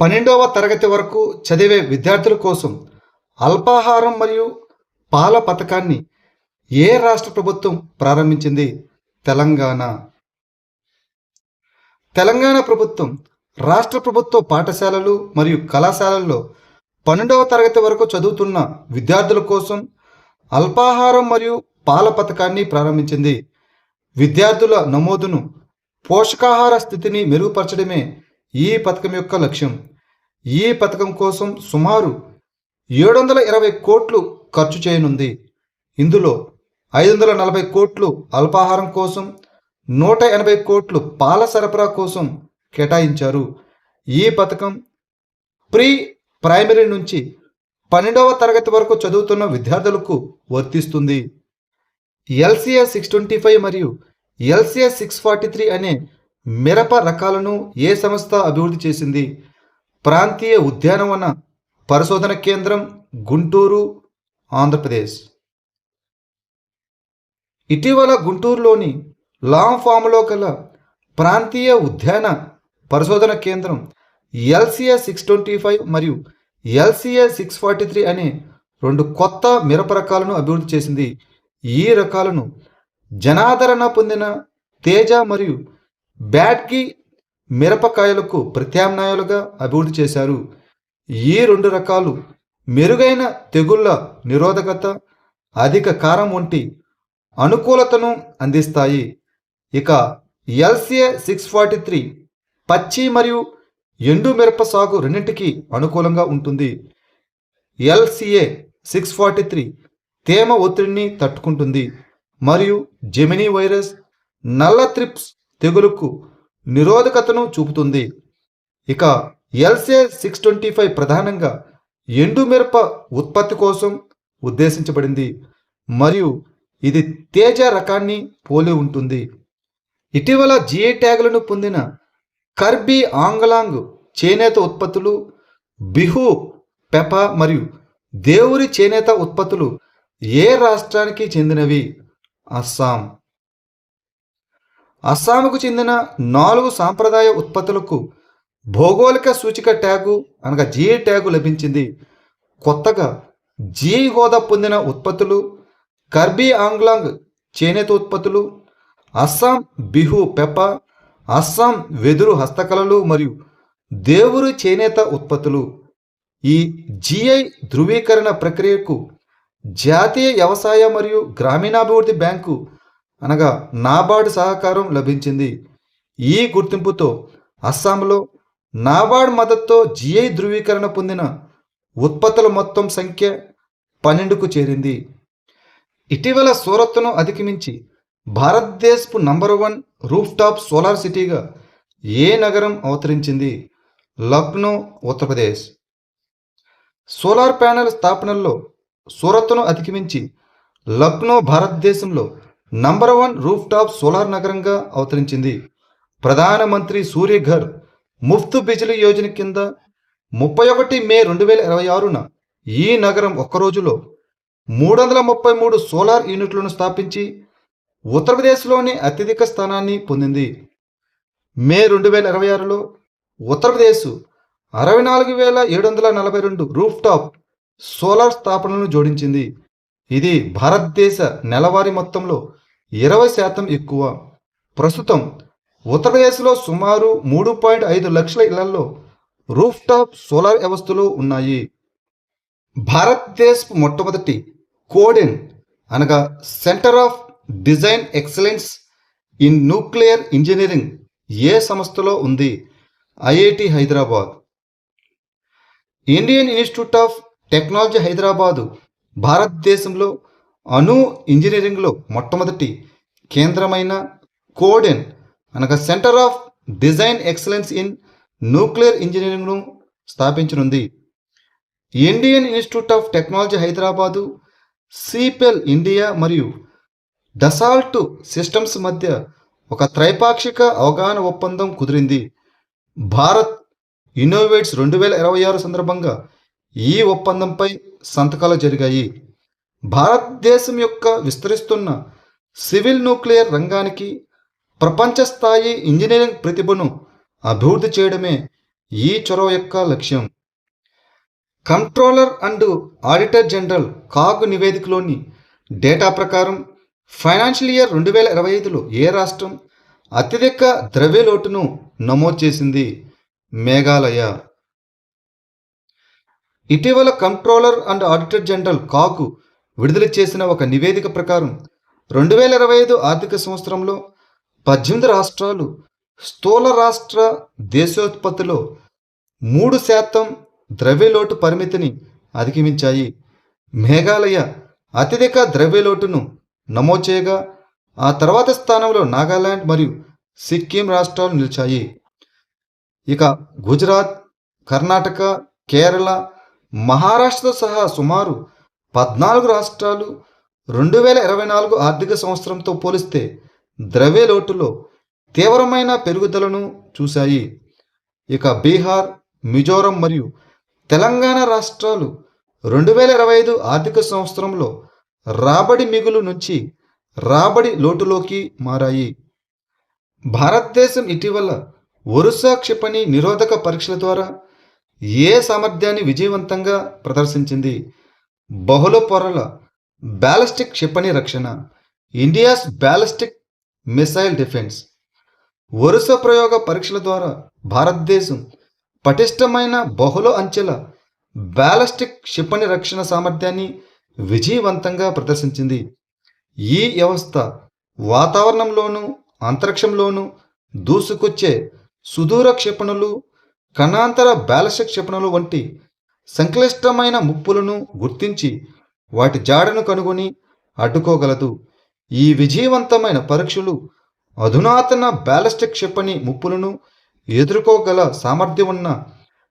12వ తరగతి వరకు చదివే విద్యార్థుల కోసం అల్పాహారం మరియు పాల పథకాన్ని ఏ రాష్ట్ర ప్రభుత్వం ప్రారంభించింది? తెలంగాణ. తెలంగాణ ప్రభుత్వం రాష్ట్ర ప్రభుత్వ పాఠశాలలు మరియు కళాశాలల్లో 12వ తరగతి వరకు చదువుతున్న విద్యార్థుల కోసం అల్పాహారం మరియు పాల పథకాన్ని ప్రారంభించింది. విద్యార్థుల నమోదును, పోషకాహార స్థితిని మెరుగుపరచడమే ఈ పథకం యొక్క లక్ష్యం. ఈ పథకం కోసం సుమారు 720 కోట్లు ఖర్చు చేయనుంది. ఇందులో 540 కోట్లు అల్పాహారం కోసం, 180 కోట్లు పాల సరఫరా కోసం కేటాయించారు. ఈ పథకం ప్రీ ప్రైమరీ నుంచి 12వ తరగతి వరకు చదువుతున్న విద్యార్థులకు వర్తిస్తుంది. LCA 625 మరియు LCA 643 అనే మిరప రకాలను ఏ సంస్థ అభివృద్ధి చేసింది? ప్రాంతీయ ఉద్యానవన పరిశోధన కేంద్రం, గుంటూరు, ఆంధ్రప్రదేశ్. ఇటీవల గుంటూరులోని లాంగ్ ఫామ్లో గల ప్రాంతీయ ఉద్యాన పరిశోధన కేంద్రం LCA 625 మరియు LCA 643 అనే 2 కొత్త మిరప రకాలను అభివృద్ధి చేసింది. ఈ రకాలను జనాదరణ పొందిన తేజ మరియు బ్యాడ్గి మిరపకాయలకు ప్రత్యామ్నాయాలుగా అభివృద్ధి చేశారు. ఈ 2 రకాలు మెరుగైన తెగుళ్ల నిరోధకత, అధిక కారం వంటి అనుకూలతను అందిస్తాయి. ఇక LCA 643 పచ్చి మరియు ఎండు మిరప సాగు రెండింటికి అనుకూలంగా ఉంటుంది. LCA 643 తేమ ఒత్తిడిని తట్టుకుంటుంది మరియు జెమినీ వైరస్, నల్ల త్రిప్స్ తెగులుకు నిరోధకతను చూపుతుంది. ఇక LCA 625 ప్రధానంగా ఎండు మిరప ఉత్పత్తి కోసం ఉద్దేశించబడింది మరియు ఇది తేజ రకాన్ని పోలి ఉంటుంది. ఇటీవల GI ట్యాగులను పొందిన కర్బీ ఆంగ్లాంగ్ చేనేత ఉత్పత్తులు, బిహు పెప మరియు దేవురి చేనేత ఉత్పత్తులు ఏ రాష్ట్రానికి చెందినవి? అస్సాం. అస్సాంకు చెందిన 4 సాంప్రదాయ ఉత్పత్తులకు భౌగోళిక సూచిక ట్యాగు అనగా GI ట్యాగు లభించింది. కొత్తగా GI హోదా పొందిన ఉత్పత్తులు కర్బీ ఆంగ్లాంగ్ చేనేత ఉత్పత్తులు, అస్సాం బిహు పెప, అస్సాం వెదురు హస్తకళలు మరియు దేవురు చేనేత ఉత్పత్తులు. ఈ GI ధృవీకరణ ప్రక్రియకు జాతీయ వ్యవసాయ మరియు గ్రామీణాభివృద్ధి బ్యాంకు అనగా నాబార్డ్ సహకారం లభించింది. ఈ గుర్తింపుతో అస్సాంలో నాబార్డ్ మద్దతుతో GI ధృవీకరణ పొందిన ఉత్పత్తుల మొత్తం సంఖ్య 12కు చేరింది. ఇటీవల సూరత్ను అధిగమించి భారతదేశపు నంబర్ 1 రూఫ్ టాప్ సోలార్ సిటీగా ఏ నగరం అవతరించింది? లక్నో, ఉత్తరప్రదేశ్. సోలార్ ప్యానెల్ స్థాపనల్లో సూరత్ను అధిగమించి లక్నో భారతదేశంలో నంబర్ 1 రూఫ్ టాప్ సోలార్ నగరంగా అవతరించింది. ప్రధానమంత్రి సూర్యఘర్ ముఫ్త్ బిజిలీ యోజన కింద 31 మే 2026న ఈ నగరం ఒక్కరోజులో 333 సోలార్ యూనిట్లను స్థాపించి ఉత్తరప్రదేశ్లోని అత్యధిక స్థానాన్ని పొందింది. మే 2026లో ఉత్తరప్రదేశ్ 64,742 రూఫ్ టాప్ సోలార్ స్థాపనలను జోడించింది. ఇది భారతదేశ నెలవారీ మొత్తంలో 20% ఎక్కువ. ప్రస్తుతం ఉత్తరప్రదేశ్లో సుమారు 3.5 లక్షల ఇళ్లలో రూఫ్ టాప్ సోలార్ వ్యవస్థలు ఉన్నాయి. భారతదేశపు మొట్టమొదటి కోడెన్ అనగా centre of design excellence in nuclear engineering ఏ సంస్థలో ఉంది? IIT Hyderabad. Indian Institute of Technology Hyderabad భారతదేశంలో అణు ఇంజనీరింగ్లో మొట్టమొదటి కేంద్రమైన కోడెన్ అనగా centre of design excellence in nuclear ఇంజనీరింగ్ను స్థాపించనుంది. Indian Institute of Technology Hyderabad, సిపెల్ ఇండియా మరియు డసాల్ట్ సిస్టమ్స్ మధ్య ఒక త్రైపాక్షిక అవగాహన ఒప్పందం కుదిరింది. భారత్ ఇన్నోవేట్స్ 2026 సందర్భంగా ఈ ఒప్పందంపై సంతకాలు జరిగాయి. భారతదేశం యొక్క విస్తరిస్తున్న సివిల్ న్యూక్లియర్ రంగానికి ప్రపంచ స్థాయి ఇంజనీరింగ్ ప్రతిభను అభివృద్ధి చేయడమే ఈ చొరవ యొక్క లక్ష్యం controller and auditor general CAG నివేదికలోని డేటా ప్రకారం ఫైనాన్షియల్ ఇయర్ 2025లో ఏ రాష్ట్రం అత్యధిక ద్రవ్యలోటును నమోదు చేసింది? మేఘాలయ. ఇటీవల controller and auditor general CAG విడుదల చేసిన ఒక నివేదిక ప్రకారం 2025 ఆర్థిక సంవత్సరంలో 18 రాష్ట్రాలు స్థూల రాష్ట్ర దేశోత్పత్తిలో 3% ద్రవ్యలోటు పరిమితిని అధిగమించాయి. మేఘాలయ అత్యధిక ద్రవ్యలోటును నమోదు చేయగా ఆ తర్వాత స్థానంలో నాగాలాండ్ మరియు సిక్కిం రాష్ట్రాలు నిలిచాయి. ఇక గుజరాత్, కర్ణాటక, కేరళ, మహారాష్ట్రతో సహా సుమారు 14 రాష్ట్రాలు 2024 ఆర్థిక సంవత్సరంతో పోలిస్తే ద్రవ్యలోటులో తీవ్రమైన పెరుగుదలను చూశాయి. ఇక బీహార్, మిజోరం మరియు తెలంగాణ రాష్ట్రాలు 2025 ఆర్థిక సంవత్సరంలో రాబడి మిగులు నుంచి రాబడి లోటులోకి మారాయి. భారతదేశం ఇటీవల వరుస క్షిపణి నిరోధక పరీక్షల ద్వారా ఏ సామర్థ్యాన్ని విజయవంతంగా ప్రదర్శించింది? బహుళ పొరల బ్యాలిస్టిక్ క్షిపణి రక్షణ, ఇండియాస్ బ్యాలిస్టిక్ మిసైల్ డిఫెన్స్. వరుస ప్రయోగ పరీక్షల ద్వారా భారతదేశం పటిష్టమైన బహుళ అంచెల బ్యాలిస్టిక్ క్షిపణి రక్షణ సామర్థ్యాన్ని విజయవంతంగా ప్రదర్శించింది. ఈ వ్యవస్థ వాతావరణంలోనూ అంతరిక్షంలోనూ దూసుకొచ్చే సుదూర క్షిపణులు, కణాంతర బ్యాలిస్టిక్ క్షిపణులు వంటి సంక్లిష్టమైన ముప్పులను గుర్తించి వాటి జాడను కనుగొని అడ్డుకోగలదు. ఈ విజయవంతమైన పరీక్షలు అధునాతన బ్యాలిస్టిక్ క్షిపణి ముప్పులను ఎదుర్కోగల సామర్థ్యం ఉన్న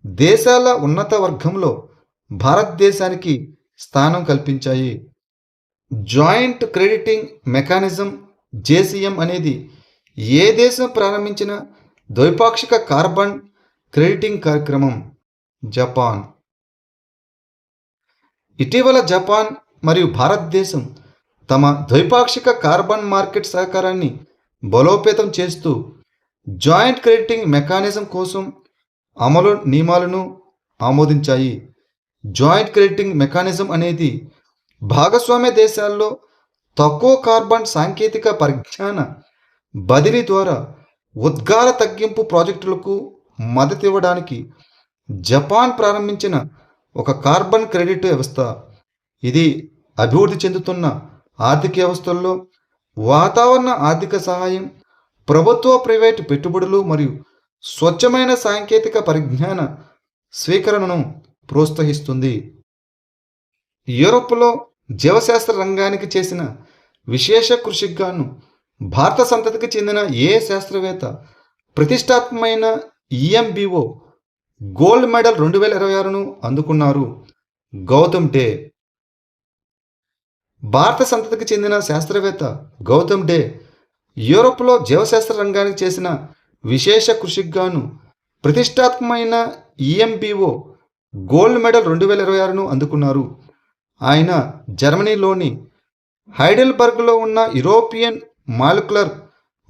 దేశాల ఉన్నత వర్గంలో భారతదేశానికి స్థానం కల్పించాయి. జాయింట్ క్రెడిటింగ్ మెకానిజం జేసీఎం అనేది ఏ దేశం ప్రారంభించిన ద్వైపాక్షిక కార్బన్ క్రెడిటింగ్ కార్యక్రమం? జపాన్. ఇటీవల జపాన్ మరియు భారతదేశం తమ ద్వైపాక్షిక కార్బన్ మార్కెట్ సహకారాన్ని బలోపేతం చేస్తూ జాయింట్ క్రెడిటింగ్ మెకానిజం కోసం అమలు నియమాలను ఆమోదించాయి. జాయింట్ క్రెడిటింగ్ మెకానిజం అనేది భాగస్వామ్య దేశాల్లో తక్కువ కార్బన్ సాంకేతిక పరిజ్ఞాన బదిలీ ద్వారా ఉద్గార తగ్గింపు ప్రాజెక్టులకు మద్దతు ఇవ్వడానికి జపాన్ ప్రారంభించిన ఒక కార్బన్ క్రెడిట్ వ్యవస్థ. ఇది అభివృద్ధి చెందుతున్న ఆర్థిక వ్యవస్థల్లో వాతావరణ ఆర్థిక సహాయం, ప్రభుత్వ ప్రైవేటు పెట్టుబడులు మరియు స్వచ్ఛమైన సాంకేతిక పరిజ్ఞాన స్వీకరణను ప్రోత్సహిస్తుంది. యూరోప్లో జీవశాస్త్ర రంగానికి చేసిన విశేష కృషికి గాను భారత సంతతికి చెందిన ఏ శాస్త్రవేత్త ప్రతిష్టాత్మకమైన ఈఎంబిఓ గోల్డ్ మెడల్ 2026ను అందుకున్నారు? గౌతమ్ డే. భారత సంతతికి చెందిన శాస్త్రవేత్త గౌతమ్ డే యూరోప్లో జీవశాస్త్ర రంగానికి చేసిన విశేష కృషికి గాను ప్రతిష్టాత్మకమైన ఈఎంబిఓ గోల్డ్ మెడల్ 2026ను అందుకున్నారు. ఆయన జర్మనీలోని హైడెల్బర్గ్లో ఉన్న యూరోపియన్ మాలిక్యులర్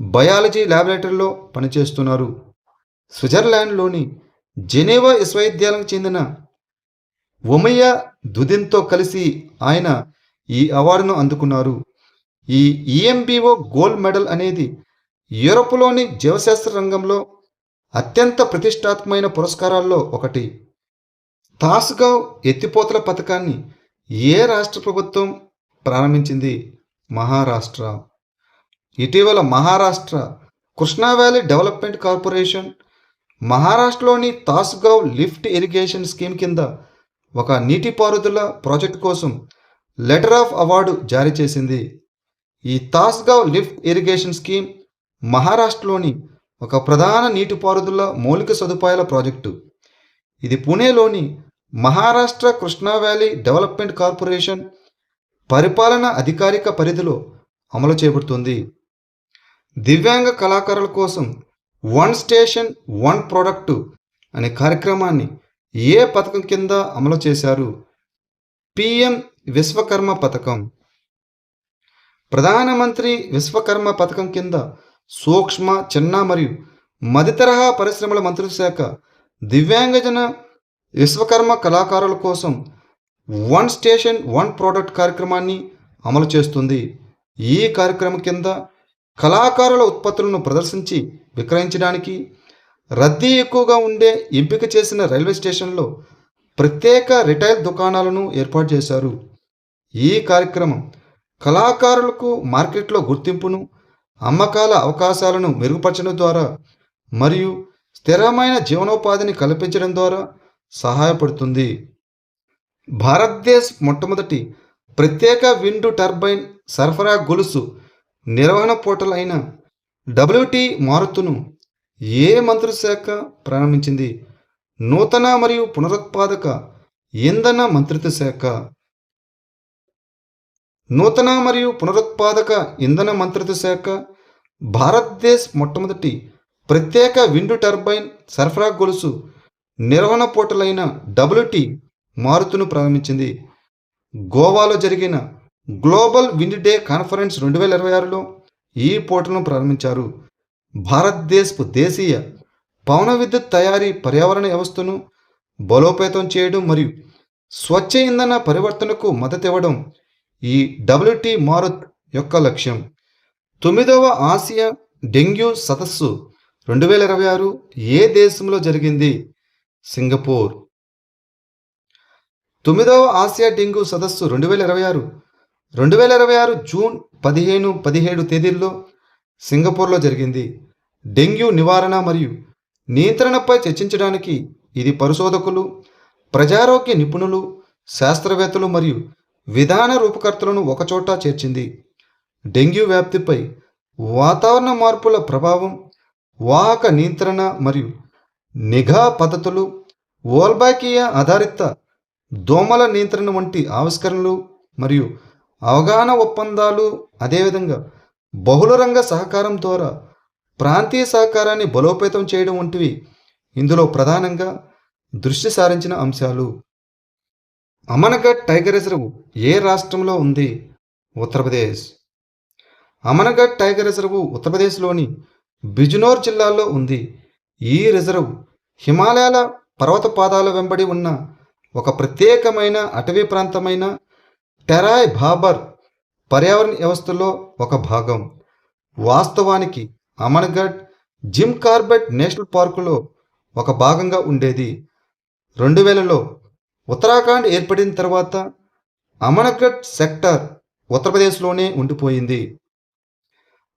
బయాలజీ ల్యాబొరేటరీలో పనిచేస్తున్నారు. స్విట్జర్లాండ్లోని జెనీవా విశ్వవిద్యాలయానికి చెందిన ఒమయ్య దుదిన్తో కలిసి ఆయన ఈ అవార్డును అందుకున్నారు. ఈ ఈఎంబిఓ గోల్డ్ మెడల్ అనేది యూరోప్లోని జీవశాస్త్ర రంగంలో అత్యంత ప్రతిష్టాత్మకమైన పురస్కారాల్లో ఒకటి. తాస్గావ్ ఎత్తిపోతల పథకాన్ని ఏ రాష్ట్ర ప్రభుత్వం ప్రారంభించింది? మహారాష్ట్ర. ఇటీవల Maharashtra Krishna valley development corporation మహారాష్ట్రలోని తాస్గావ్ లిఫ్ట్ ఇరిగేషన్ స్కీమ్ కింద ఒక నీటిపారుదల ప్రాజెక్టు కోసం లెటర్ ఆఫ్ అవార్డు జారీ చేసింది. ఈ తాస్గావ్ లిఫ్ట్ ఇరిగేషన్ స్కీమ్ మహారాష్ట్రలోని ఒక ప్రధాన నీటిపారుదల మౌలిక సదుపాయాల ప్రాజెక్టు. ఇది పుణేలోని Maharashtra Krishna valley development corporation పరిపాలన అధికారిక పరిధిలో అమలు చేయబడుతుంది. దివ్యాంగ కళాకారుల కోసం వన్ స్టేషన్ వన్ ప్రోడక్టు అనే కార్యక్రమాన్ని ఏ పథకం కింద అమలు చేశారు? పిఎం విశ్వకర్మ పథకం. ప్రధానమంత్రి విశ్వకర్మ పథకం కింద సూక్ష్మ, చిన్న మరియు మధ్యతరహా పరిశ్రమల మంత్రిత్వ శాఖ దివ్యాంగజన విశ్వకర్మ కళాకారుల కోసం వన్ స్టేషన్ వన్ ప్రోడక్ట్ కార్యక్రమాన్ని అమలు చేస్తుంది. ఈ కార్యక్రమం కింద కళాకారుల ఉత్పత్తులను ప్రదర్శించి విక్రయించడానికి రద్దీ ఎక్కువగా ఉండే ఎంపిక చేసిన రైల్వే స్టేషన్లో ప్రత్యేక రిటైల్ దుకాణాలను ఏర్పాటు చేశారు. ఈ కార్యక్రమం కళాకారులకు మార్కెట్లో గుర్తింపును, అమ్మకాల అవకాశాలను మెరుగుపరచడం ద్వారా మరియు స్థిరమైన జీవనోపాధిని కల్పించడం ద్వారా సహాయపడుతుంది. భారతదేశ్ మొట్టమొదటి ప్రత్యేక విండ్ టర్బైన్ సరఫరా గొలుసు నిర్వహణ పోర్టల్ అయిన WT మారుతును ఏ మంత్రిత్వ శాఖ ప్రారంభించింది? నూతన మరియు పునరుత్పాదక ఇంధన మంత్రిత్వ శాఖ. నూతన మరియు పునరుత్పాదక ఇంధన మంత్రిత్వ శాఖ భారతదేశ్ మొట్టమొదటి ప్రత్యేక విండ్ టర్బైన్ సరఫరా గొలుసు నిర్వహణ పోర్టల్ అయిన WT మారుతును ప్రారంభించింది. గోవాలో జరిగిన గ్లోబల్ విండ్ డే కాన్ఫరెన్స్ 2026లో ఈ పోర్టల్ను ప్రారంభించారు. భారతదేశపు దేశీయ పవన విద్యుత్ తయారీ పర్యావరణ వ్యవస్థను బలోపేతం చేయడం మరియు స్వచ్ఛ ఇంధన పరివర్తనకు మద్దతు ఇవ్వడం ఈ WT మారుత్ యొక్క లక్ష్యం. 9వ ఆసియా డెంగ్యూ సదస్సు 2026 ఏ దేశంలో జరిగింది? సింగపూర్. 9వ ఆసియా డెంగ్యూ సదస్సు 2026 జూన్ 15, 17 తేదీల్లో సింగపూర్లో జరిగింది. డెంగ్యూ నివారణ మరియు నియంత్రణపై చర్చించడానికి ఇది పరిశోధకులు, ప్రజారోగ్య నిపుణులు, శాస్త్రవేత్తలు మరియు విధాన రూపకర్తలను ఒకచోట చేర్చింది. డెంగ్యూ వ్యాప్తిపై వాతావరణ మార్పుల ప్రభావం, వాహక నియంత్రణ మరియు నిఘా పద్ధతులు, వోల్బాకియా ఆధారిత దోమల నియంత్రణ వంటి ఆవిష్కరణలు మరియు అవగాహన ఒప్పందాలు, అదేవిధంగా బహుళరంగ సహకారం ద్వారా ప్రాంతీయ సహకారాన్ని బలోపేతం చేయడం వంటివి ఇందులో ప్రధానంగా దృష్టి సారించిన అంశాలు. అమన్గఢ్ టైగర్ రిజర్వ్ ఏ రాష్ట్రంలో ఉంది? ఉత్తరప్రదేశ్. అమన్గఢ్ టైగర్ రిజర్వ్ ఉత్తరప్రదేశ్లోని బిజ్నోర్ జిల్లాలో ఉంది. ఈ రిజర్వ్ హిమాలయాల పర్వత పాదాల వెంబడి ఉన్న ఒక ప్రత్యేకమైన అటవీ ప్రాంతమైన టెరాయ్ బాబర్ పర్యావరణ వ్యవస్థలో ఒక భాగం. వాస్తవానికి అమన్గఢ్ జిమ్ కార్బెట్ నేషనల్ పార్కులో ఒక భాగంగా ఉండేది. 2000లో ఉత్తరాఖండ్ ఏర్పడిన తర్వాత అమన్గఢ్ సెక్టర్ ఉత్తరప్రదేశ్లోనే ఉండిపోయింది.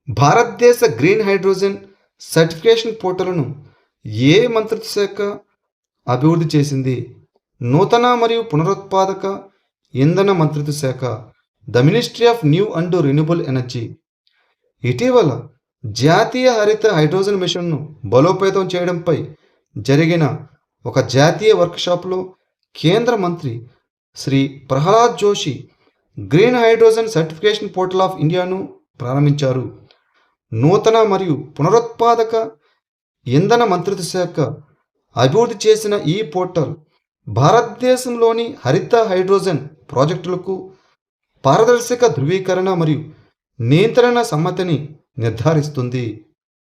భారతదేశ గ్రీన్ హైడ్రోజన్ సర్టిఫికేషన్ పోర్టల్ను ఏ మంత్రిత్వ శాఖ అభివృద్ధి చేసింది? నూతన మరియు పునరుత్పాదక ఇంధన మంత్రిత్వ శాఖ, the ministry of new and renewable energy. ఇటీవల జాతీయ హరిత హైడ్రోజన్ మిషన్ను బలోపేతం చేయడంపై జరిగిన ఒక జాతీయ వర్క్షాప్లో కేంద్ర మంత్రి Shri Prahlad Joshi green hydrogen certification portal of ఇండియాను ప్రారంభించారు. నూతన మరియు పునరుత్పాదక ఇంధన మంత్రిత్వ శాఖ అభివృద్ధి చేసిన ఈ పోర్టల్ భారతదేశంలోని హరిత హైడ్రోజన్ ప్రాజెక్టులకు పారదర్శక ధృవీకరణ మరియు నియంత్రణ సమ్మతిని నిర్ధారిస్తుంది.